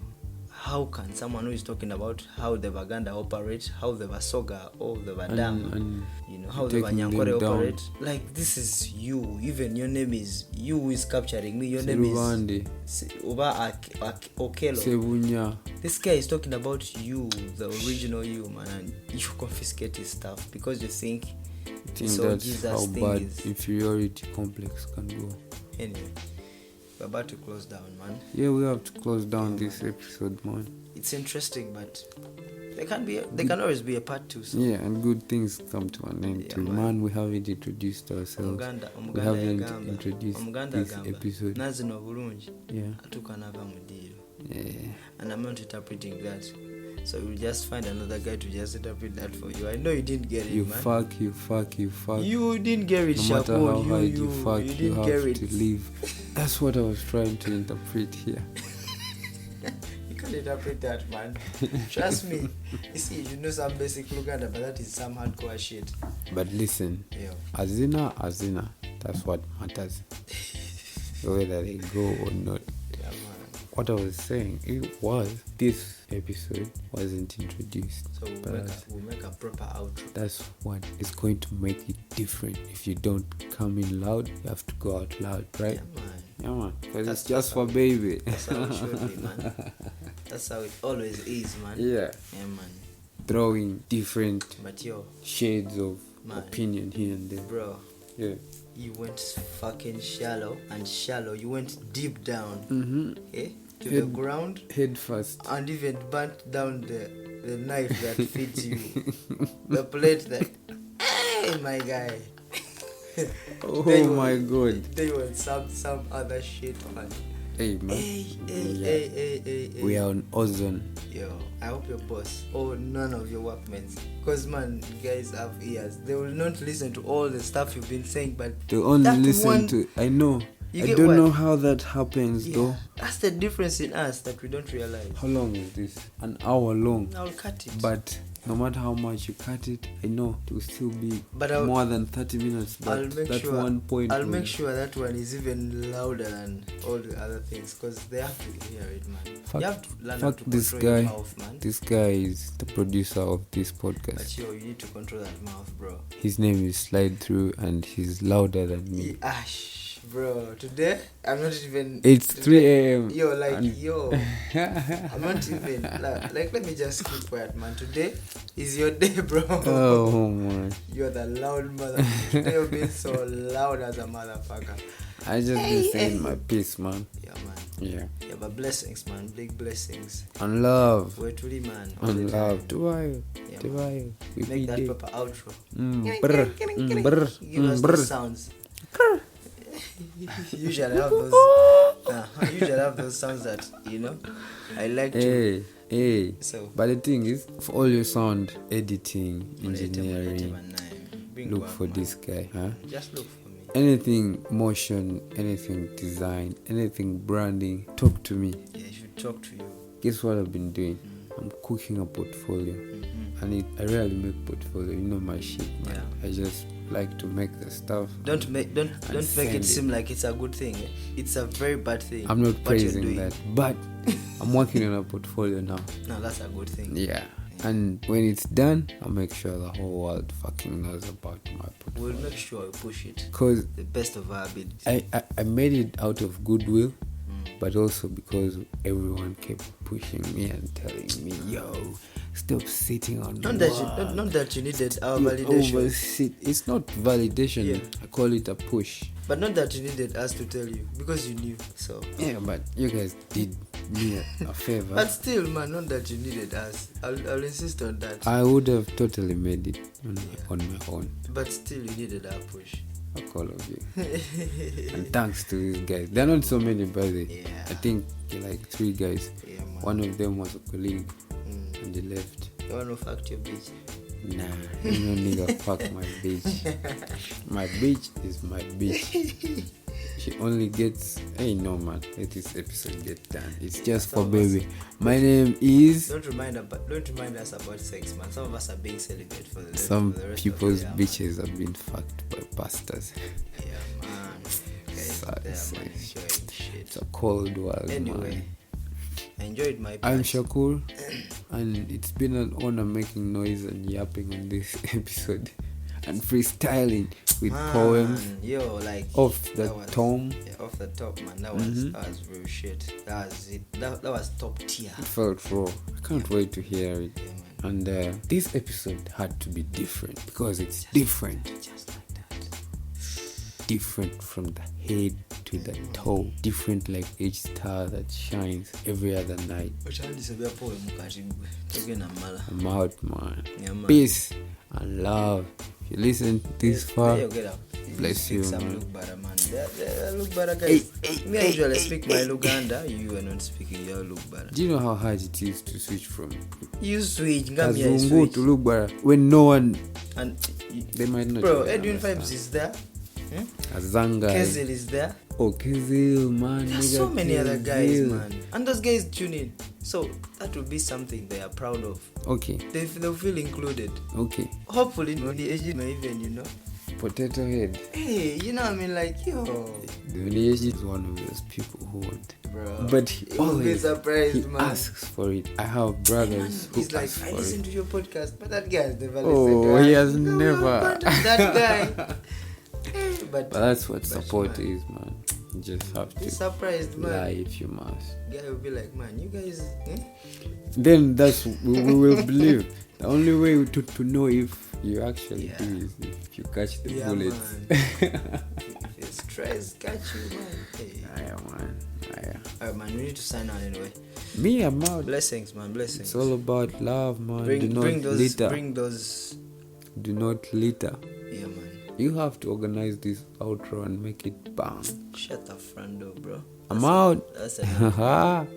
how can someone who is talking about how the Baganda operate, how the Basoga or the Badam, and how the taking them Banyankore down. operate, like this is you, even your name is you who is capturing me, your name is Uba Okelo. Sebunya. This guy is talking about you, the original you, man, and you confiscate his stuff because you think That's how bad inferiority complex can go. Anyway, we're about to close down, man. Yeah, we have to close down this episode, man. It's interesting, but there can always be a part 2. So. Yeah, and good things come to an end too. Man, we haven't introduced ourselves. We haven't introduced this episode. Yeah. And I'm not interpreting that. So you'll just find another guy to just interpret that for you. I know you didn't get it, you man. Fuck. You didn't get it, no matter Shakur. how hard you fuck, you you didn't have get to it. leave. That's what I was trying to interpret here. You can't interpret that, man. Trust me. You see, you know some basic Luganda, but that is some hardcore shit. But listen, Yeah. Azina, that's what matters. Whether they go or not. Yeah, man. What I was saying, this episode wasn't introduced. So we'll make a proper outro. That's what is going to make it different. If you don't come in loud, you have to go out loud, right? Yeah, man. Because it's just for baby. That's how it should be, man. That's how it always is, man. Yeah. Yeah, man. Throwing different But yo, shades of man, opinion here and there. bro, Yeah. you went fucking shallow. You went deep down. Mm-hmm. Okay? To the ground. Head first. And even burnt down the knife that feeds you. The plate that. Hey, my guy. Oh my god. They want some other shit, man. Hey, man. Hey. We are on ozone. Yo, I hope your boss or none of your workmates, because man, you guys have ears. They will not listen to all the stuff you've been saying, but They only that listen one, to. I know. You I get don't what? know how that happens though. That's the difference in us that we don't realize. How long is this? An hour long. I'll cut it. But no matter how much you cut it, I know it will still be But more than 30 minutes. But I'll make that sure. one point. I'll make sure that one is even louder than all the other things, because they have to hear it, man. Fuck, you have to learn how fuck to this control your guy. mouth, man. This guy is the producer of this But podcast. yo, you need to control that mouth, bro. His name is Slide Through, and he's louder than me. Ash, bro. Today I'm not even. It's today, 3 a.m. Yo, like and- yo. I'm not even like. Let me just keep quiet, man. Today is your day, bro. Oh man. You're the loud mother. Today you've been so loud as a motherfucker. I just been saying my piece, man. Yeah, man. Yeah. Yeah, but blessings, man. Big blessings. On love. We're truly, man. all On the love. time. Do I? Yeah, Do I? We Make that be proper outro. brr. Brr. Give us Brr. the sounds. Usually have those. Usually have those sounds that I like to. Hey. So But the thing is, for all your sound editing, whatever engineering, name. Bring look back, for man. this guy, huh? Just look for me. Anything motion, anything design, anything branding, talk to me. Yeah, I should talk to you. Guess what I've been doing? I'm cooking a portfolio. And I rarely make portfolio. You know my shit, man. Yeah. I just like to make the stuff. Don't make send it it. seem like it's a good thing. It's a very bad thing. I'm not what you're praising doing. that, but I'm working on a portfolio now. No, that's a good thing. Yeah. And when it's done, I'll make sure the whole world fucking knows about my portfolio. We'll make sure we push it. Because The best of our abilities. I made it out of goodwill, but also because everyone kept pushing me and telling me, yo, stop sitting on Not that you needed our you validation. oversit. It's not validation. Yeah. I call it a push. But not that you needed us to tell you, because you knew. So Yeah, but you guys did me a favor. but still, man, not that you needed us. I'll insist on that. I would have totally made it on my own. But still, you needed our push. Fuck all of you. And thanks to these guys. There are not so many, by the way. Yeah. I think like 3 guys. Yeah, man. One of them was a colleague, and they left. You wanna fuck your bitch? Nah, ain't no nigga fuck my bitch. My bitch is my bitch. She only gets. Hey, no man. Let this episode get done. It's just for baby. My name is. Don't remind us about sex, man. Some of us are being celibate for the Some for the rest people's of the year, bitches have been fucked by pastors. man. Yeah, man. Guys, Sad there, to man, say. showing shit. It's a cold world, Anyway, man. I enjoyed my part. I'm Shakur, and it's been an honor making noise and yapping on this episode and freestyling with poems yo, like off the tom. Yeah, off the top, man. That was real shit. That was it. That was top tier. It felt raw. I can't wait to hear it. Yeah, man. And this episode had to be different because it's different. Just like that. Different from the head to the toe. Different like each star that shines every other night. I'm out, man. Yeah, man. Peace and love. If you listen this far, bless you, man. Look better, man. Look better, guys. Me usually speak my Luganda. You are not speaking your look better. Do you know how hard it is to switch from You switch. Kazungu to look better when no one and they might not. Bro, Edwin Vibes is there. Azanga. Kezel is there. Oh, Kezil, man. There's so many other guys, man. And those guys tune in. So that will be something they are proud of. Okay. They'll feel included. Okay. Hopefully, when the age may even, Potato head. Hey, you know what I mean? Like, yo. The Unieshi is one of those people who want. Bro. But he always surprised, man. asks for it. I have brothers who he's like, ask I for listen it. to your podcast, but that guy has never listened Oh, to he us. has never. That guy. But that's what support is, man. You just have to He's surprised, man. lie if you must. Guy will be like, man, you guys. Then that's we will believe. The only way to know if you actually do is if you catch the bullets. Man. If stress catch you, man. Hey. Yeah, man. Yeah. Alright, man, we need to sign on anyway. Me, I'm out. Blessings, man, blessings. It's all about love, man. Bring those. Do not litter. Yeah, man. You have to organize this outro and make it bang. Shut the front door, bro. I'm out. That's enough.